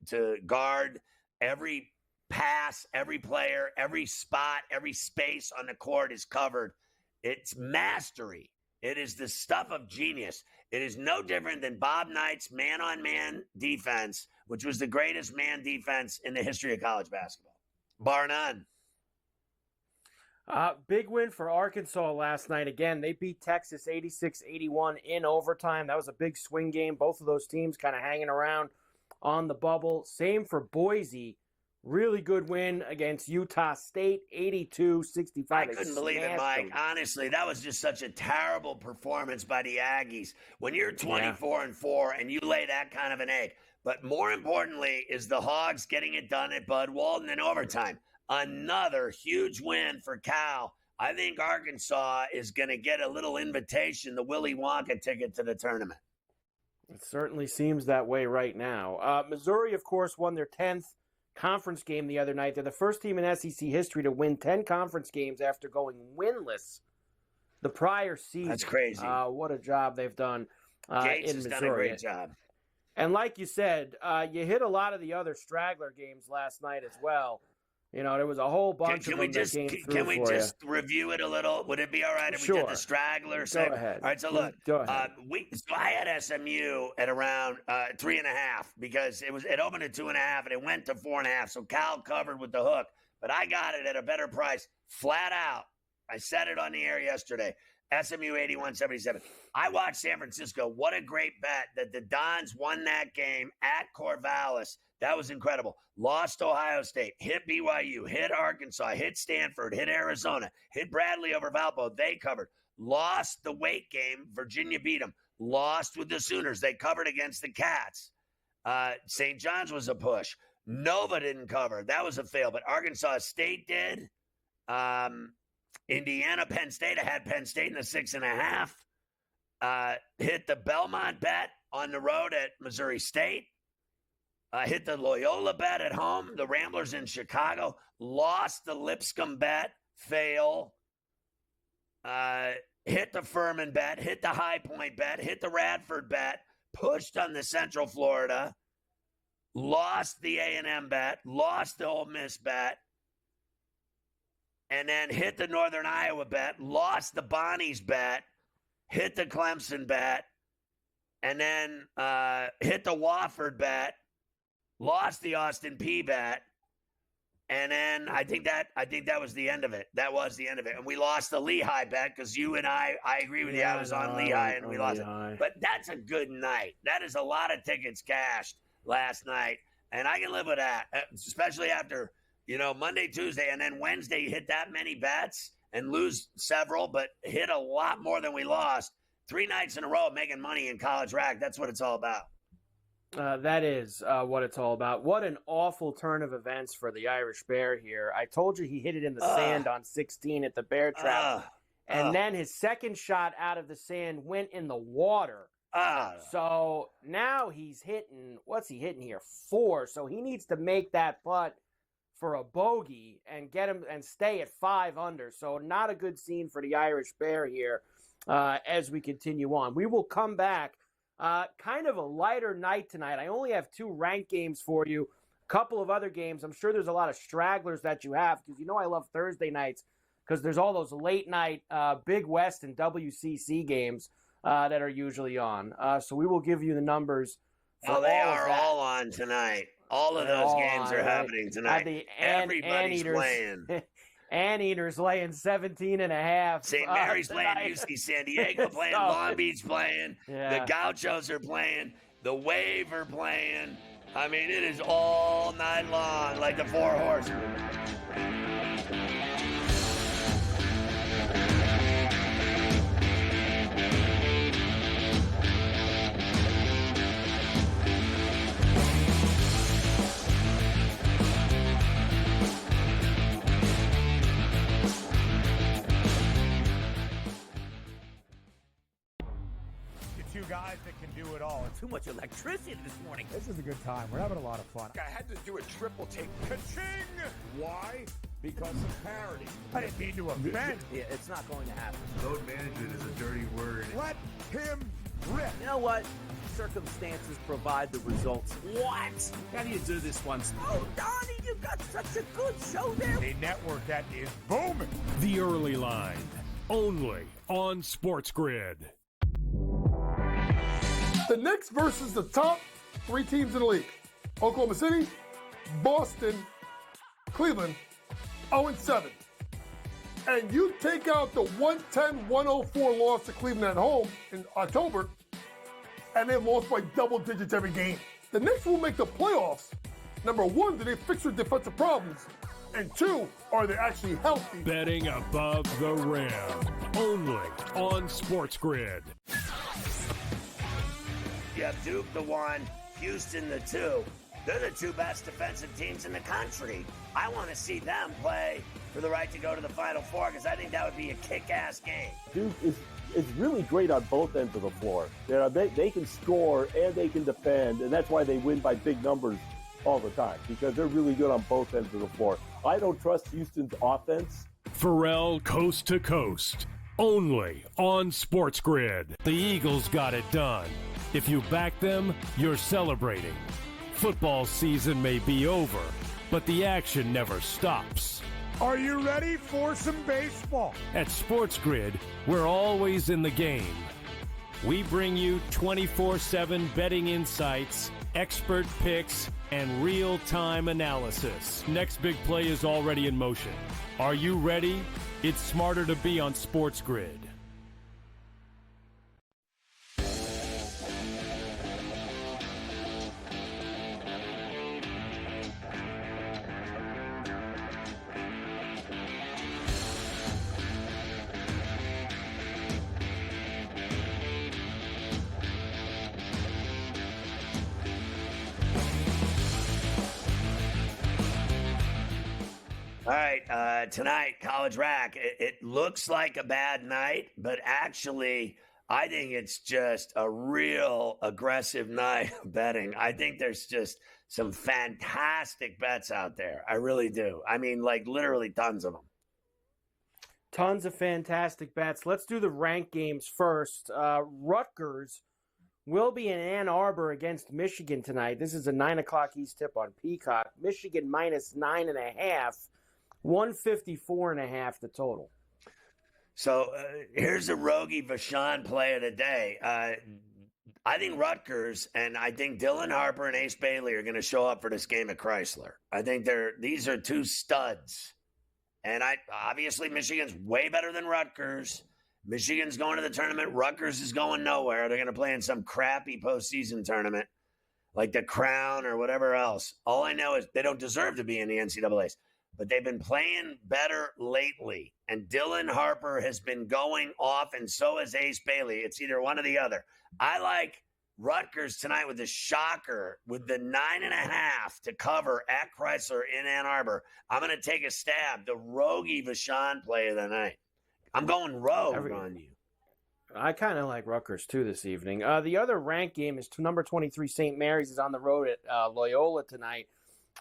to guard every pass, every player, every spot, every space on the court is covered. It's mastery. It is the stuff of genius. It is no different than Bob Knight's man-on-man defense, which was the greatest man defense in the history of college basketball, bar none. Big win for Arkansas last night. Again, they beat Texas 86-81 in overtime. That was a big swing game. Both of those teams kind of hanging around on the bubble. Same for Boise. Really good win against Utah State, 82-65. I couldn't believe it, Mike. Honestly, that was just such a terrible performance by the Aggies. When you're 24-4 and you lay that kind of an egg. But more importantly is the Hogs getting it done at Bud Walton in overtime. Another huge win for Cal. I think Arkansas is going to get a little invitation, the Willy Wonka ticket to the tournament. It certainly seems that way right now. Missouri, of course, won their 10th conference game the other night. They're the first team in SEC history to win 10 conference games after going winless the prior season. That's crazy. What a job they've done Gates in has Missouri. done a great job. And like you said, you hit a lot of the other straggler games last night as well. You know, there was a whole bunch of them that came through Can we just review it a little? Would it be all right if we did the straggler? Go ahead. All right, so look, Go ahead. so I had SMU at around 3.5 because it opened at 2.5 and it went to 4.5. So Cal covered with the hook, but I got it at a better price, flat out. I said it on the air yesterday. SMU 81-77. I watched San Francisco. What a great bet that the Dons won that game at Corvallis. That was incredible. Lost Ohio State, hit BYU, hit Arkansas, hit Stanford, hit Arizona, hit Bradley over Valpo. They covered. Lost the Wake game. Virginia beat them. Lost with the Sooners. They covered against the Cats. St. John's was a push. Nova didn't cover. That was a fail, but Arkansas State did. Indiana, Penn State. I had Penn State in the 6.5. Hit the Belmont bet on the road at Missouri State. Hit the Loyola bet at home. The Ramblers in Chicago. Lost the Lipscomb bet. Fail. Hit the Furman bet. Hit the High Point bet. Hit the Radford bet. Pushed on the Central Florida. Lost the A&M bet. Lost the Ole Miss bet. And then hit the Northern Iowa bet. Lost the Bonnie's bet. Hit the Clemson bet. And then hit the Wofford bet. Lost the Austin P bet. And then I think that was the end of it. That was the end of it. And we lost the Lehigh bet because you and I agree with you. I was on Lehigh and we lost it. But that's a good night. That is a lot of tickets cashed last night. And I can live with that, especially after, Monday, Tuesday, and then Wednesday, you hit that many bets and lose several, but hit a lot more than we lost. 3 nights in a row of making money in college rack. That's what it's all about. That is what it's all about. What an awful turn of events for the Irish Bear here. I told you he hit it in the sand on 16 at the Bear Trap. And then his second shot out of the sand went in the water. So now he's hitting, what's he hitting here? 4. So he needs to make that putt for a bogey and get him and stay at 5 under. So not a good scene for the Irish Bear here as we continue on. We will come back. Kind of a lighter night tonight. I only have 2 ranked games for you. A couple of other games. I'm sure there's a lot of stragglers that you have because I love Thursday nights because there's all those late night Big West and WCC games that are usually on. So we will give you the numbers. They are all on tonight. All of those games are happening tonight. Everybody's playing. Anteaters laying 17.5. St. Mary's playing, UC San Diego playing, Long Beach playing, the Gauchos are playing, the Wave are playing. I mean, it is all night long, like the 4 horses. Guys that can do it all. Too much electricity this morning. This is a good time. We're having a lot of fun. I had to do a triple take. Ka-ching! Why? Because of parity. I didn't mean to offend. Yeah, it's not going to happen. Load management is a dirty word. Let him rip. You know what? circumstances provide the results. What? How do you do this one? Oh, Donnie, you got such a good show there. A network that is booming. The Early Line, only on SportsGrid. The Knicks versus the top 3 teams in the league. Oklahoma City, Boston, Cleveland, 0-7. And you take out the 110-104 loss to Cleveland at home in October, and they lost by double digits every game. The Knicks will make the playoffs. Number 1, do they fix their defensive problems? And 2, are they actually healthy? Betting above the rim, only on SportsGrid. You have Duke the 1, Houston the 2. They're the 2 best defensive teams in the country. I want to see them play for the right to go to the Final Four because I think that would be a kick-ass game. Duke is really great on both ends of the floor. They can score and they can defend, and that's why they win by big numbers all the time, because they're really good on both ends of the floor. I don't trust Houston's offense. Ferrall coast to coast, only on SportsGrid. The Eagles got it done. If you back them, you're celebrating. Football season may be over, but the action never stops. Are you ready for some baseball? At SportsGrid, we're always in the game. We bring you 24/7 betting insights, expert picks, and real-time analysis. Next big play is already in motion. Are you ready? It's smarter to be on SportsGrid. All right, tonight, College Rack. It looks like a bad night, but actually, I think it's just a real aggressive night of betting. I think there's just some fantastic bets out there. I really do. I mean, like literally tons of them. Tons of fantastic bets. Let's do the rank games first. Rutgers will be in Ann Arbor against Michigan tonight. This is a 9 o'clock East tip on Peacock. Michigan minus 9.5. 154.5 the total. So here's a Rogie Vachon play of the day. I think Rutgers and I think Dylan Harper and Ace Bailey are going to show up for this game at Chrysler. I think these are 2 studs. And obviously Michigan's way better than Rutgers. Michigan's going to the tournament. Rutgers is going nowhere. They're going to play in some crappy postseason tournament like the Crown or whatever else. All I know is they don't deserve to be in the NCAAs. But they've been playing better lately. And Dylan Harper has been going off, and so has Ace Bailey. It's either one or the other. I like Rutgers tonight with the shocker, with the 9.5 to cover at Chrysler in Ann Arbor. I'm going to take a stab. The Rogie Vachon play of the night. I'm going rogue on you. I kind of like Rutgers, too, this evening. The other ranked game is number 23, St. Mary's is on the road at Loyola tonight.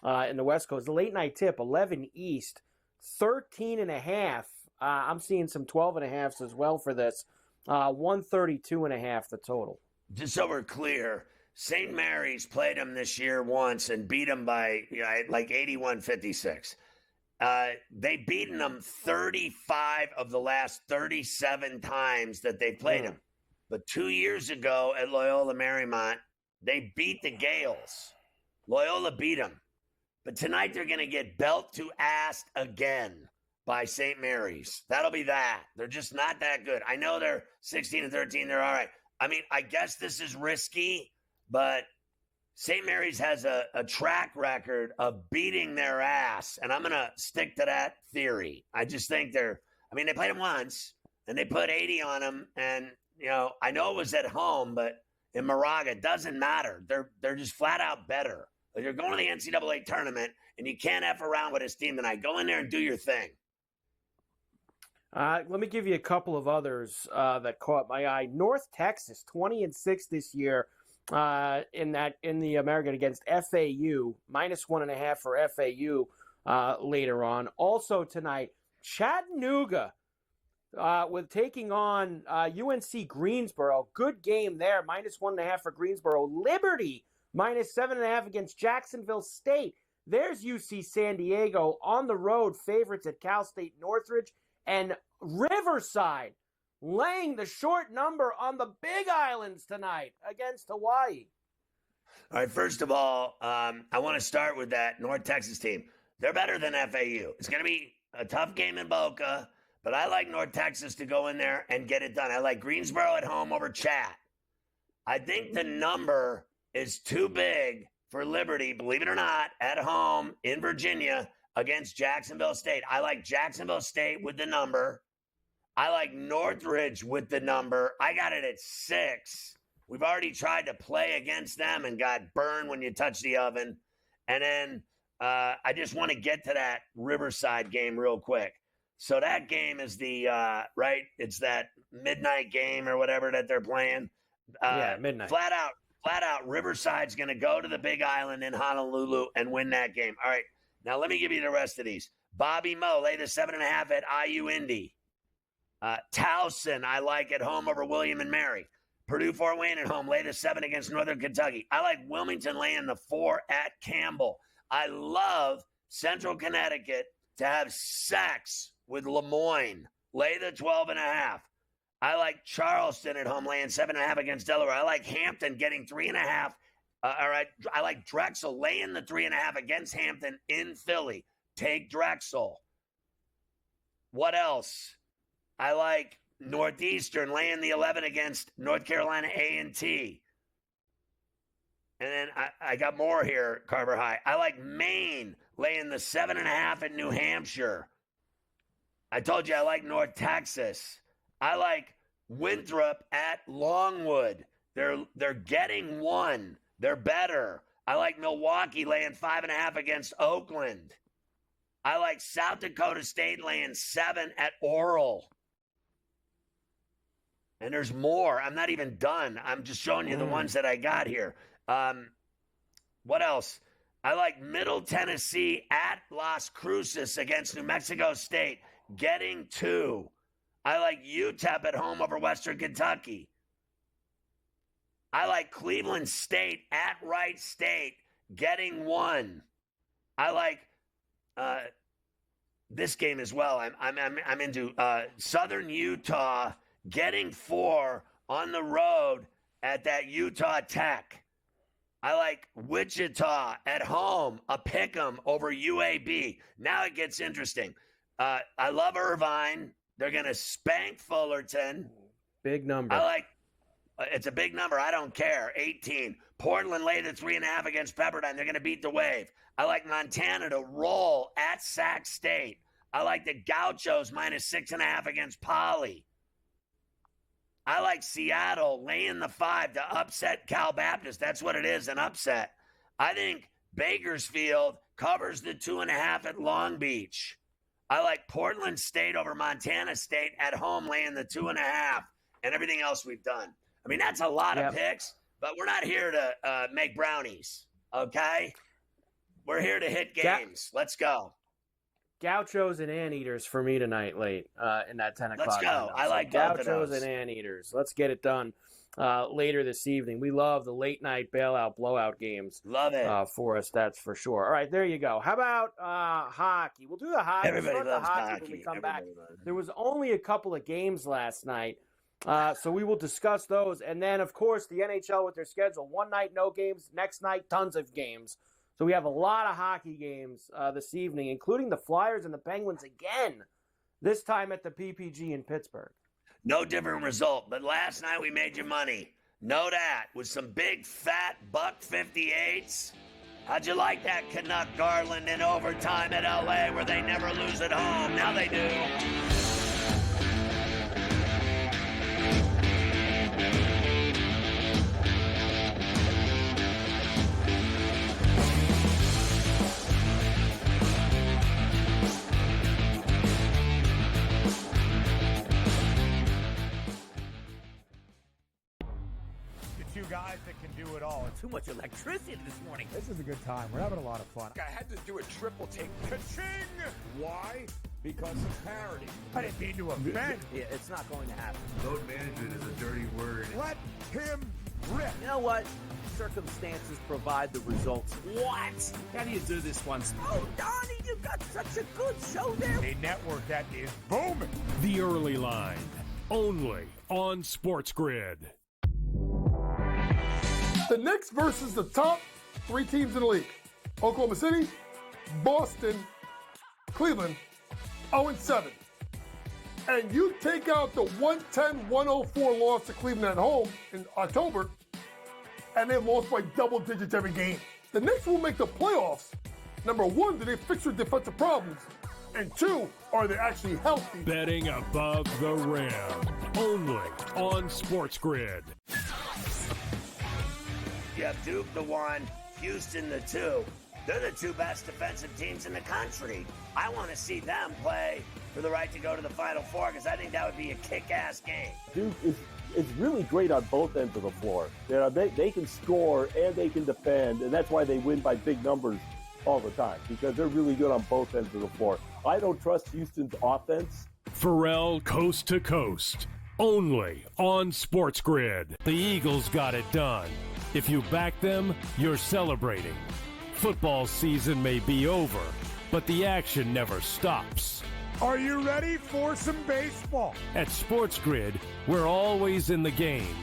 In the West Coast, the late night tip, 11 East, 13.5. I'm seeing some 12.5s as well for this. 132.5 the total. Just so we're clear, St. Mary's played them this year once and beat them by like 81-56. They've beaten them 35 of the last 37 times that they played them. But 2 years ago at Loyola Marymount, they beat the Gales. Loyola beat them. But tonight they're going to get belt to ass again by St. Mary's. That'll be that. They're just not that good. I know they're 16-13. They're all right. I mean, I guess this is risky, but St. Mary's has a track record of beating their ass, and I'm going to stick to that theory. I just think they played them once, and they put 80 on them, and, I know it was at home, but in Moraga, it doesn't matter. They're just flat out better. If you're going to the NCAA tournament and you can't F around with his team tonight, go in there and do your thing. Let me give you a couple of others that caught my eye. North Texas, 20-6 this year in the American against FAU, minus 1.5 for FAU later on. Also tonight, Chattanooga with taking on UNC Greensboro. Good game there, -1.5 for Greensboro. Liberty, -7.5 against Jacksonville State. There's UC San Diego on the road, favorites at Cal State Northridge. And Riverside laying the short number on the Big Islands tonight against Hawaii. All right, first of all, I want to start with that North Texas team. They're better than FAU. It's going to be a tough game in Boca, but I like North Texas to go in there and get it done. I like Greensboro at home over Chat. I think the number is too big for Liberty, believe it or not, at home in Virginia against Jacksonville State. I like Jacksonville State with the number. I like Northridge with the number. I got it at 6. We've already tried to play against them and got burned when you touch the oven. And then I just want to get to that Riverside game real quick. So that game is the, right? It's that midnight game or whatever that they're playing. Yeah, midnight. Flat out, Riverside's going to go to the Big Island in Honolulu and win that game. All right, now let me give you the rest of these. Bobby Moe, lay the 7.5 at IU Indy. Towson, I like at home over William and Mary. Purdue Fort Wayne at home, lay the 7 against Northern Kentucky. I like Wilmington laying the 4 at Campbell. I love Central Connecticut to have sex with Lemoyne. Lay the 12.5. I like Charleston at home laying 7.5 against Delaware. I like Hampton getting 3.5. All right. I like Drexel laying the 3.5 against Hampton in Philly. Take Drexel. What else? I like Northeastern laying the 11 against North Carolina A&T. And then I got more here, Carver High. I like Maine laying the 7.5 at New Hampshire. I told you I like North Texas. I like Winthrop at Longwood. They're getting 1. They're better. I like Milwaukee laying 5.5 against Oakland. I like South Dakota State laying 7 at Oral. And there's more. I'm not even done. I'm just showing you the ones that I got here. What else? I like Middle Tennessee at Las Cruces against New Mexico State, getting 2. I like UTEP at home over Western Kentucky. I like Cleveland State at Wright State, getting 1. I like this game as well. I'm into Southern Utah getting 4 on the road at that Utah Tech. I like Wichita at home, a pick'em over UAB. Now it gets interesting. I love Irvine. They're going to spank Fullerton. Big number. I like it's a big number. I don't care. 18. Portland lay the 3.5 against Pepperdine. They're going to beat the Wave. I like Montana to roll at Sac State. I like the Gauchos -6.5 against Poly. I like Seattle laying the 5 to upset Cal Baptist. That's what it is, an upset. I think Bakersfield covers the 2.5 at Long Beach. I like Portland State over Montana State at home laying the 2.5 and everything else we've done. I mean, that's a lot of picks, but we're not here to make brownies, okay? We're here to hit games. Let's go. Gauchos and Anteaters for me tonight late in that 10 o'clock. Let's go. I like Gauchos and Anteaters. Let's get it done later this evening. We love the late night bailout blowout games. Love it. For us, that's for sure. All right, there you go. How about hockey? We'll do the hockey. Everybody loves hockey when we come back. There was only a couple of games last night, so we will discuss those. And then, of course, the NHL with their schedule. One night, no games. Next night, tons of games. So we have a lot of hockey games this evening, including the Flyers and the Penguins again, this time at the PPG in Pittsburgh. No different result, but last night we made you money. Know that, with some big, fat $1.58s. How'd you like that Canuck Garland in overtime at L.A. where they never lose at home? Now they do. two guys that can do it all. Too much electricity this morning. This is a good time. We're having a lot of fun. I had to do a triple take. Ka-ching! Why? Because of parity. I didn't mean to offend. Yeah, it's not going to happen. Load management is a dirty word. Let him rip. You know what? Circumstances provide the results. What? How do you do this one? Oh, Donnie, you got such a good show there. A network that is booming. The Early Line, only on SportsGrid. The Knicks versus the top 3 teams in the league. Oklahoma City, Boston, Cleveland, 0-7. And you take out the 110-104 loss to Cleveland at home in October, and they lost by double digits every game. The Knicks will make the playoffs. Number 1, do they fix their defensive problems? And 2, are they actually healthy? Betting above the rim, only on SportsGrid. You have Duke the 1, Houston the 2. They're the 2 best defensive teams in the country. I want to see them play for the right to go to the Final Four because I think that would be a kick-ass game. Duke is really great on both ends of the floor. They can score and they can defend, and that's why they win by big numbers all the time, because they're really good on both ends of the floor. I don't trust Houston's offense. Ferrall coast to coast, only on SportsGrid. The Eagles got it done. If you back them, you're celebrating. Football season may be over, but the action never stops. Are you ready for some baseball? At SportsGrid, we're always in the game.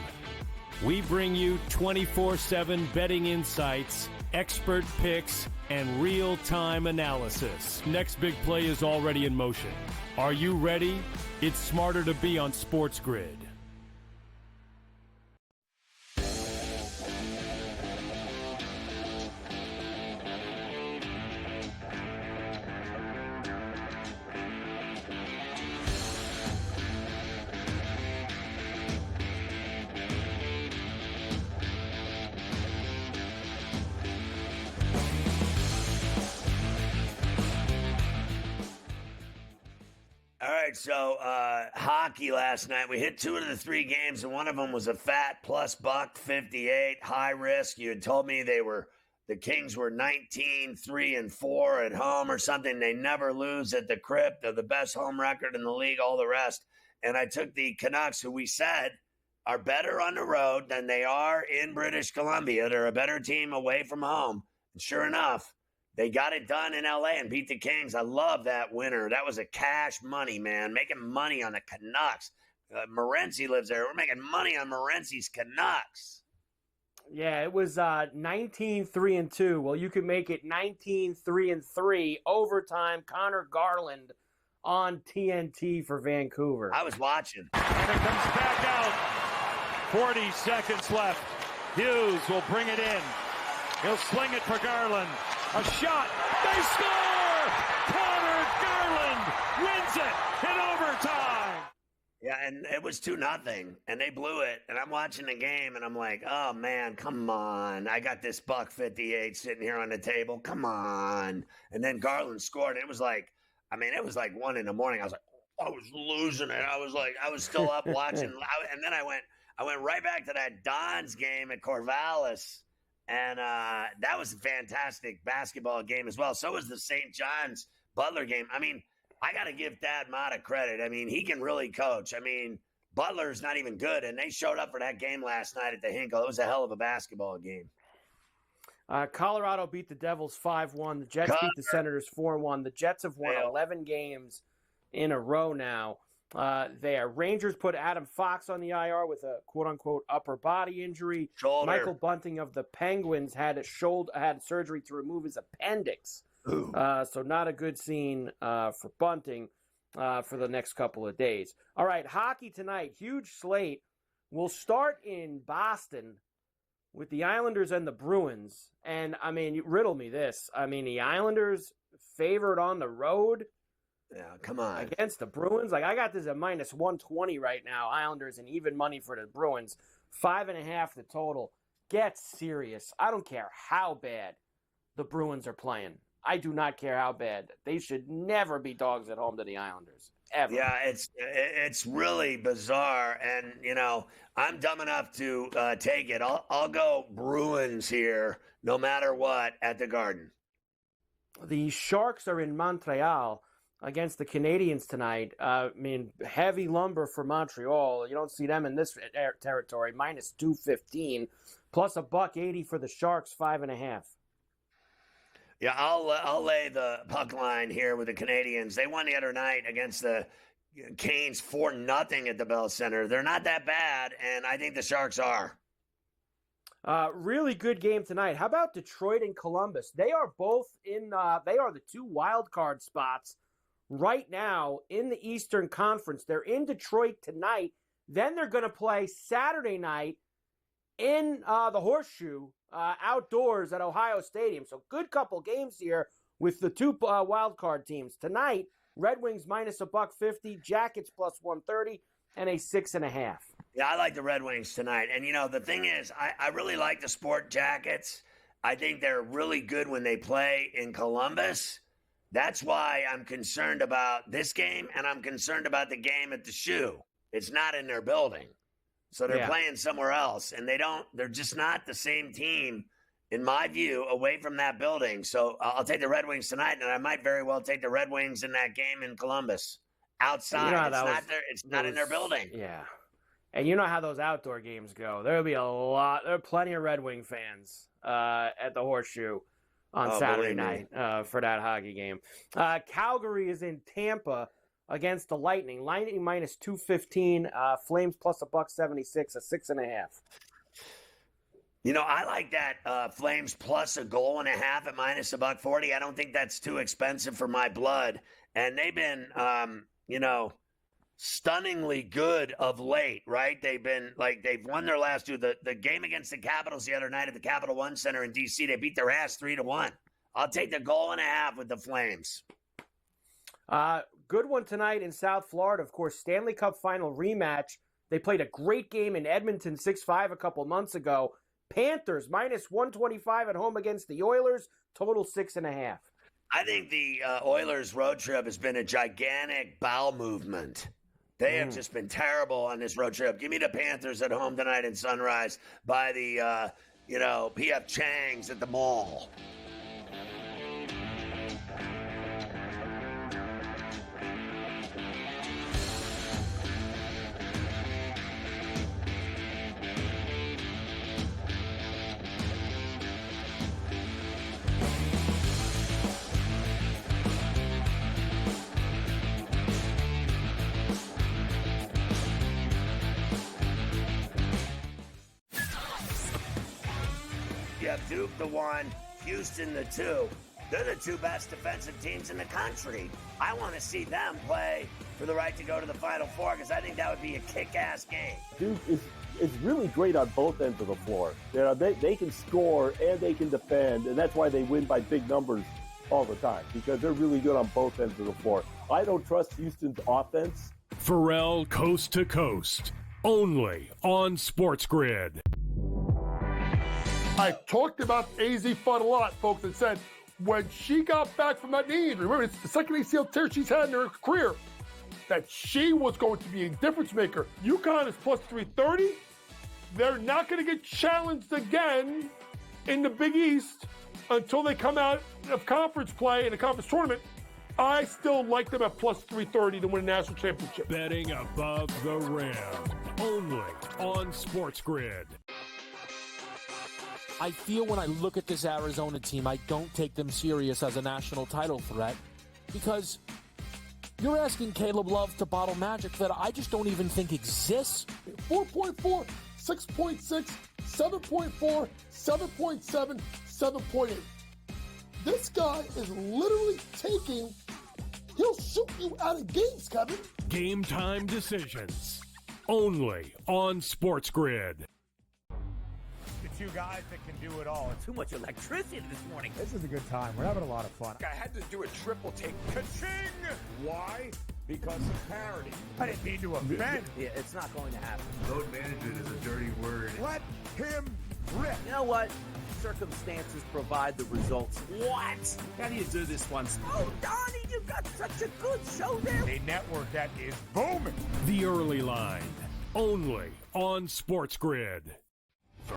We bring you 24/7 betting insights, expert picks, and real-time analysis. Next big play is already in motion. Are you ready? It's smarter to be on SportsGrid. So hockey last night, we hit 2 of the 3 games, and one of them was a fat plus $158 high risk. You had told me the Kings were 19-3-4 at home or something. They never lose at the Crypt. They're the best home record in the league, all the rest. And I took the Canucks, who we said are better on the road than they are in British Columbia. They're a better team away from home. And sure enough, they got it done in L.A. and beat the Kings. I love that winner. That was a cash money, man. Making money on the Canucks. Morency lives there. We're making money on Morenci's Canucks. Yeah, it was 19-3-2. Well, you could make it 19-3-3 overtime. Connor Garland on TNT for Vancouver. I was watching. And it comes back out. 40 seconds left. Hughes will bring it in. He'll sling it for Garland. A shot. They score! Connor Garland wins it in overtime. Yeah, and it was 2-0, and they blew it. And I'm watching the game, and I'm like, oh, man, come on. I got this $158 sitting here on the table. Come on. And then Garland scored. It was like 1 a.m. I was like, I was losing it. I was still up watching. And then I went right back to that Dons game at Corvallis. And that was a fantastic basketball game as well. So was the St. John's Butler game. I mean, I got to give Thad Matta credit. I mean, he can really coach. I mean, Butler's not even good, and they showed up for that game last night at the Hinkle. It was a hell of a basketball game. Colorado beat the Devils 5-1. The Jets beat the Senators 4-1. The Jets have won 11 games in a row now. Rangers put Adam Fox on the IR with a quote-unquote upper body injury. Shoulder. Michael Bunting of the Penguins had surgery to remove his appendix. So not a good scene for Bunting for the next couple of days. All right, hockey tonight. Huge slate. We'll start in Boston with the Islanders and the Bruins. And, I mean, riddle me this. I mean, the Islanders favored on the road. Yeah, come on. Against the Bruins? Like, I got this at minus 120 right now. Islanders and even money for the Bruins. 5.5 the total. Get serious. I don't care how bad the Bruins are playing. I do not care how bad. They should never be dogs at home to the Islanders. ever. Yeah, it's really bizarre, and I'm dumb enough to take it. I'll go Bruins here, no matter what, at the Garden. The Sharks are in Montreal against the Canadiens tonight. Heavy lumber for Montreal. You don't see them in this territory. Minus 215, plus $1.80 for the Sharks, 5.5. Yeah, I'll lay the puck line here with the Canadiens. They won the other night against the Canes 4-0 at the Bell Center. They're not that bad, and I think the Sharks are. Really good game tonight. How about Detroit and Columbus? They are both in. They are the 2 wild card spots right now in the Eastern Conference. They're in Detroit tonight. Then they're going to play Saturday night in the Horseshoe outdoors at Ohio Stadium. So good couple games here with the 2 wild card teams. Tonight, Red Wings minus $1.50, Jackets plus 130, and a 6.5. Yeah, I like the Red Wings tonight. And, the thing is, I really like the Sport Jackets. I think they're really good when they play in Columbus. That's why I'm concerned about this game, and I'm concerned about the game at the Shoe. It's not in their building. So they're playing somewhere else, and they're just not the same team, in my view, away from that building. So I'll take the Red Wings tonight, and I might very well take the Red Wings in that game in Columbus. Outside, it's not in their building. Yeah. And you know how those outdoor games go. There are plenty of Red Wing fans at the Horseshoe on Saturday night for that hockey game. Calgary is in Tampa against the Lightning. Lightning minus 215, Flames plus $1.76, a 6.5. I like that Flames plus a goal and a half at minus $1.40. I don't think that's too expensive for my blood. And they've been, stunningly good of late, right? They've won their last 2. The game against the Capitals the other night at the Capital One Center in D.C., they beat their ass 3-1. I'll take the goal and a half with the Flames. Good one tonight in South Florida. Of course, Stanley Cup final rematch. They played a great game in Edmonton 6-5 a couple months ago. Panthers minus 125 at home against the Oilers. Total 6.5. I think the Oilers road trip has been a gigantic bowel movement. They have just been terrible on this road trip. Give me the Panthers at home tonight in Sunrise by the, P.F. Chang's at the mall. Duke the 1, Houston the 2. They're the 2 best defensive teams in the country. I want to see them play for the right to go to the Final Four because I think that would be a kick-ass game. Duke is really great on both ends of the floor. They can score and they can defend, and that's why they win by big numbers all the time because they're really good on both ends of the floor. I don't trust Houston's offense. Ferrall coast to coast, only on SportsGrid. I talked about AZ Fun a lot, folks, and said when she got back from that knee injury, remember, it's the second ACL tear she's had in her career, that she was going to be a difference maker. UConn is plus 330. They're not going to get challenged again in the Big East until they come out of conference play in a conference tournament. I still like them at plus 330 to win a national championship. Betting above the rim, only on SportsGrid. I feel when I look at this Arizona team, I don't take them serious as a national title threat because you're asking Caleb Love to bottle magic that I just don't even think exists. 4.4, 6.6, 7.4, 7.7, 7.8. This guy is literally taking, he'll shoot you out of games, Kevin. Game time decisions, only on SportsGrid. 2 guys that can do it all. Too much electricity this morning. This is a good time. We're having a lot of fun. I had to do a triple take. Ka-ching! Why? Because of parity. I didn't mean to offend. Yeah, it's not going to happen. Load management is a dirty word. Let him rip. You know what? Circumstances provide the results. What? How do you do this one? Oh, Donnie, you got such a good show there. A network that is booming. The Early Line, only on SportsGrid.